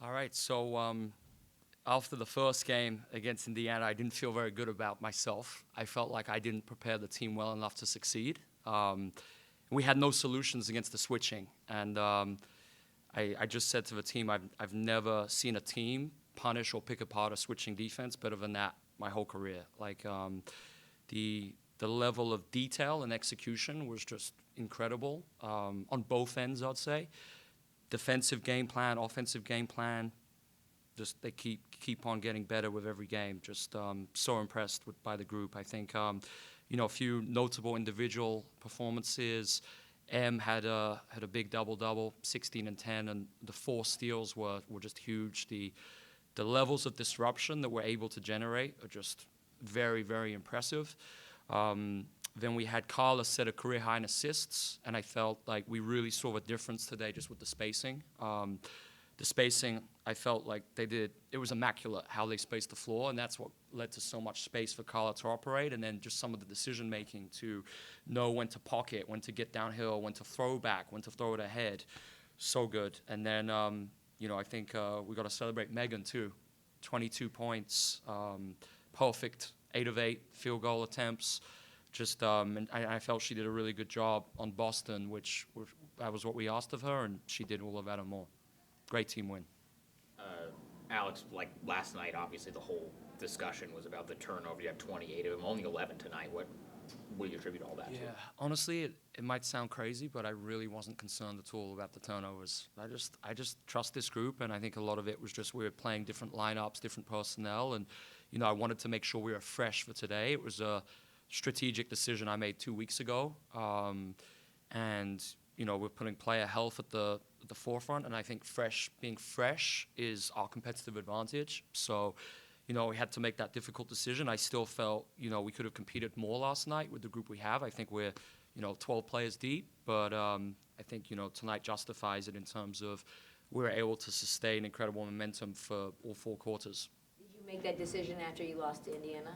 All right, so after the first game against Indiana, I didn't feel very good about myself. I felt like I didn't prepare the team well enough to succeed. We had no solutions against the switching, and I just said to the team, I've never seen a team punish or pick apart a switching defense better than that my whole career. Like the level of detail and execution was just incredible on both ends, I'd say. Defensive game plan, offensive game plan, just they keep on getting better with every game. Just so impressed by the group. I think a few notable individual performances. M had a big double, 16 and 10, and the 4 steals were just huge. The levels of disruption that we're able to generate are just very, very impressive. Then we had Carla set a career high in assists, and I felt like we really saw a difference today just with the spacing. The spacing, I felt like it was immaculate how they spaced the floor, and that's what led to so much space for Carla to operate, and then just some of the decision making to know when to pocket, when to get downhill, when to throw back, when to throw it ahead. So good. And then, I think we got to celebrate Megan too. 22 points, perfect 8 of 8 field goal attempts. Just and I felt she did a really good job on Boston, that was what we asked of her, and she did all of that and more. Great team win. Alex, like last night, obviously the whole discussion was about the turnover. You have 28 of them, only 11 tonight. What do you attribute all that to? Yeah, honestly, it might sound crazy, but I really wasn't concerned at all about the turnovers. I just trust this group, and I think a lot of it was just we were playing different lineups, different personnel, and I wanted to make sure we were fresh for today. It was a strategic decision I made 2 weeks ago, and we're putting player health at the forefront, and I think being fresh is our competitive advantage. So, we had to make that difficult decision. I still felt, we could have competed more last night with the group we have. I think we're, 12 players deep, but I think, tonight justifies it in terms of we were able to sustain incredible momentum for all 4 quarters. Did you make that decision after you lost to Indiana?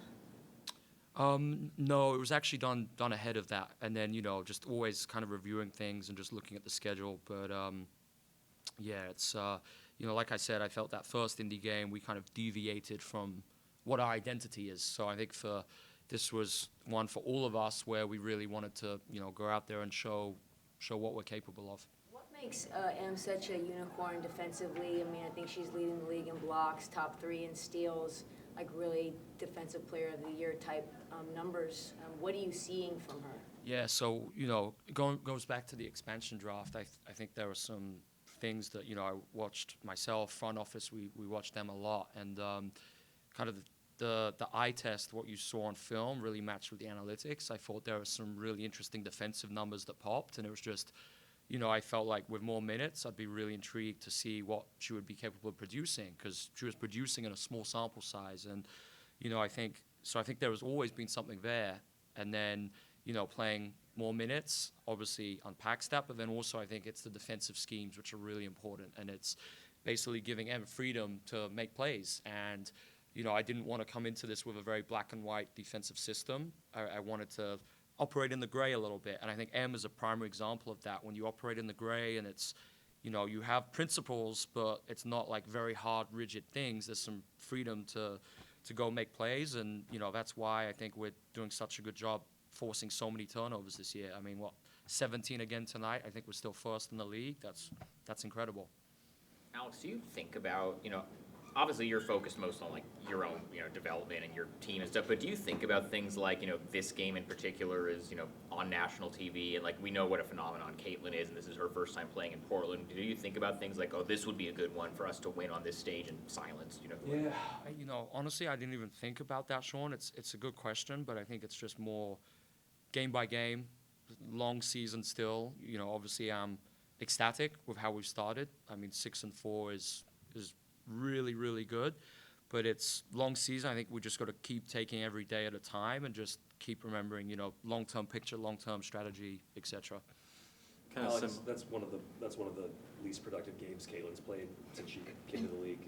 No, it was actually done ahead of that, and then just always kind of reviewing things and just looking at the schedule. But yeah, it's like I said, I felt that first Indy game we kind of deviated from what our identity is. So I think this was one for all of us where we really wanted to go out there and show what we're capable of. What makes Em such a unicorn defensively? I mean, I think she's leading the league in blocks, top 3 in steals, like really defensive player of the year type numbers. What are you seeing from her? Yeah, so goes back to the expansion draft. I think there were some things that I watched myself, front office. We watched them a lot, and kind of the eye test, what you saw on film, really matched with the analytics. I thought there were some really interesting defensive numbers that popped, and it was just. I felt like with more minutes, I'd be really intrigued to see what she would be capable of producing, because she was producing in a small sample size. And, I think there has always been something there. And then, playing more minutes obviously unpacks that. But then also I think it's the defensive schemes, which are really important. And it's basically giving Em freedom to make plays. And, I didn't want to come into this with a very black and white defensive system. I wanted to operate in the gray a little bit, and I think M is a primary example of that. When you operate in the gray and it's, you have principles, but it's not like very hard, rigid things. There's some freedom to go make plays, and that's why I think we're doing such a good job forcing so many turnovers this year. I mean, 17 again tonight? I think we're still first in the league. That's incredible. Alex, do you think about, obviously you're focused most on like your own, development and your team and stuff, but do you think about things like, this game in particular is, on national TV, and like we know what a phenomenon Caitlin is, and this is her first time playing in Portland. Do you think about things like, oh, this would be a good one for us to win on this stage in silence, Yeah, honestly, I didn't even think about that, Sean. It's a good question, but I think it's just more game by game, long season still. Obviously I'm ecstatic with how we've started. I mean, 6-4 is really, really good, but it's long season. I think we just got to keep taking every day at a time and just keep remembering, long-term picture, long-term strategy, etc. Alex, that's one of the least productive games Caitlin's played since she came to the league.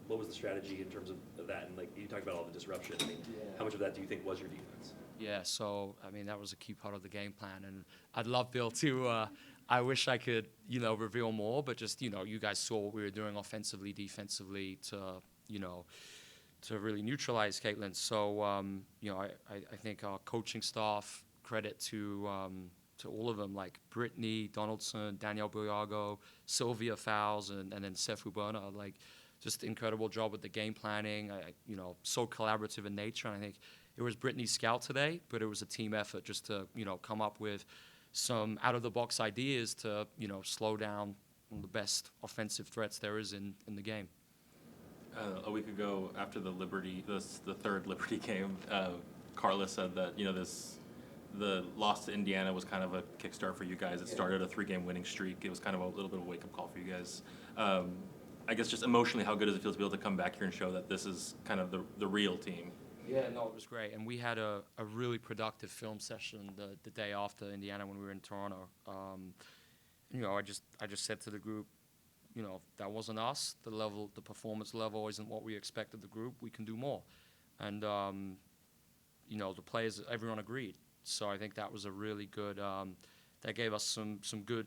What was the strategy in terms of that? And like you talked about all the disruption. I mean, how much of that do you think was your defense? Yeah, so I mean that was a key part of the game plan, and I'd love Bill to I wish I could, reveal more, but just, you guys saw what we were doing offensively, defensively to really neutralize Caitlin. So, I think our coaching staff, credit to all of them, like Brittany Donaldson, Danielle Boyago, Sylvia Fowles, and then Sefu Berner, like just incredible job with the game planning, so collaborative in nature. And I think it was Brittany's scout today, but it was a team effort just to, come up with some out-of-the-box ideas to, slow down one of the best offensive threats there is in the game. A week ago, after the third Liberty game, Carla said that the loss to Indiana was kind of a kickstart for you guys. It started a 3-game winning streak. It was kind of a little bit of a wake-up call for you guys. I guess just emotionally, how good does it feel to be able to come back here and show that this is kind of the real team? Yeah, no, it was great. And we had a really productive film session the day after Indiana when we were in Toronto. I just said to the group, that wasn't us. The performance level isn't what we expected the group. We can do more. And, the players, everyone agreed. So I think that was a really good, that gave us some good,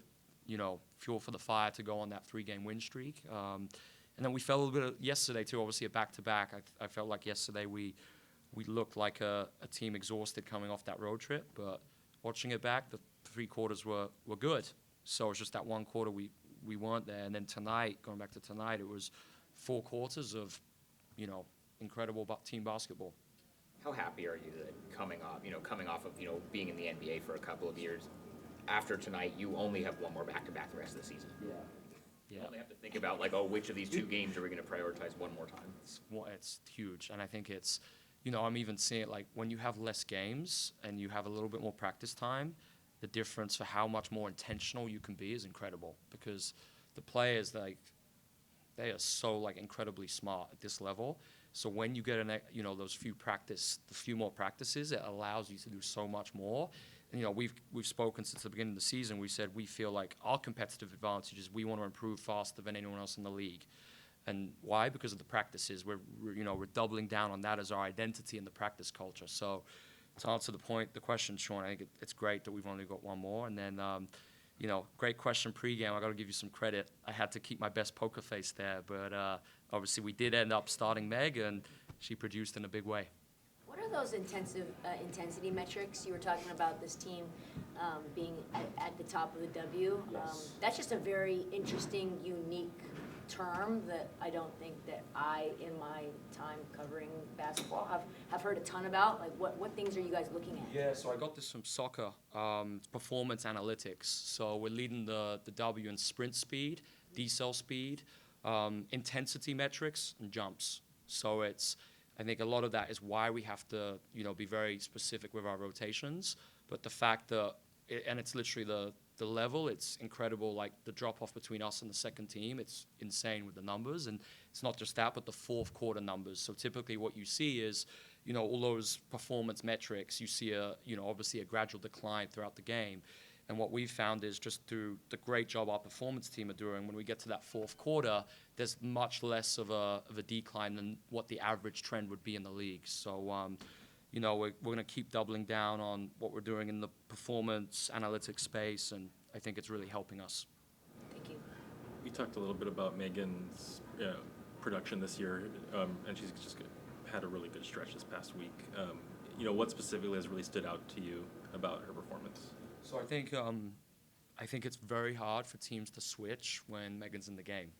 fuel for the fire to go on that 3-game win streak. And then we felt a little bit yesterday too, obviously a back-to-back. I felt like yesterday we looked like a team exhausted coming off that road trip, but watching it back, the 3 quarters were good. So it's just that 1 quarter we weren't there. And then tonight, going back to tonight, it was 4 quarters of, incredible team basketball. How happy are you that coming off of being in the NBA for a couple of years, after tonight you only have one more back-to-back the rest of the season? Yeah. You only have to think about which of these 2 games are we going to prioritize one more time? It's huge, and I think it's, I'm even seeing it like when you have less games and you have a little bit more practice time, the difference for how much more intentional you can be is incredible, because the players, they are so incredibly smart at this level. So when you get those few more practices, it allows you to do so much more. And we've spoken since the beginning of the season. We said we feel like our competitive advantage is we want to improve faster than anyone else in the league. And why? Because of the practices. We're doubling down on that as our identity in the practice culture. So to answer the question, Sean, I think it's great that we've only got one more. And then, great question pregame. I got to give you some credit. I had to keep my best poker face there, but obviously we did end up starting Meg, and she produced in a big way. What are those intensity metrics? You were talking about this team being at the top of the W. Yes. That's just a very interesting, unique term that I don't think that in my time covering basketball, have heard a ton about. Like, what things are you guys looking at? Yeah, so I got this from soccer, performance analytics. So we're leading the W in sprint speed, decel speed, intensity metrics, and jumps. So I think a lot of that is why we have to, be very specific with our rotations. But the fact that, and it's literally the level, it's incredible, like the drop-off between us and the second team, it's insane with the numbers. And it's not just that, but the 4th quarter numbers. So typically what you see is, all those performance metrics, you see obviously a gradual decline throughout the game. And what we've found is just through the great job our performance team are doing, when we get to that 4th quarter, there's much less of a decline than what the average trend would be in the league. So, we're going to keep doubling down on what we're doing in the performance analytics space, and I think it's really helping us. Thank you. We talked a little bit about Megan's production this year, and she's just had a really good stretch this past week. What specifically has really stood out to you about her performance? So I think it's very hard for teams to switch when Megan's in the game.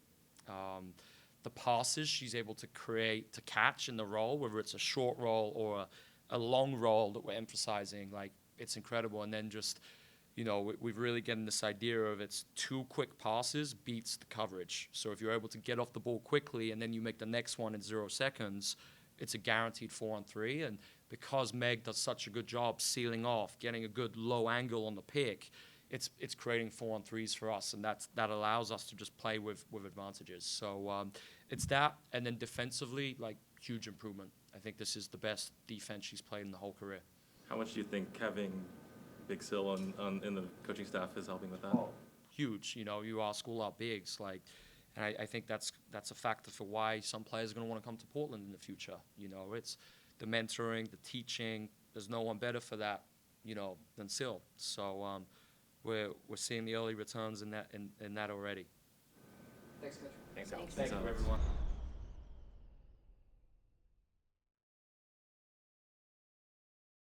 The passes she's able to create, to catch in the roll, whether it's a short roll or a long roll that we're emphasizing, it's incredible. And then just, we've really gotten this idea of it's 2 quick passes beats the coverage. So if you're able to get off the ball quickly and then you make the next one in 0 seconds, it's a guaranteed 4-on-3. And because Meg does such a good job sealing off, getting a good low angle on the pick, it's creating 4-on-3s for us, and that allows us to just play with advantages. So it's that, and then defensively, huge improvement. I think this is the best defense she's played in the whole career. How much do you think having Big Sil in the coaching staff is helping with that? Oh, huge. You ask all our bigs, and I think that's a factor for why some players are going to want to come to Portland in the future. It's the mentoring, the teaching. There's no one better for that, than Sil. So we're seeing the early returns in that already. Thanks, Coach. Thanks, Alex. Thanks. Thank you, everyone.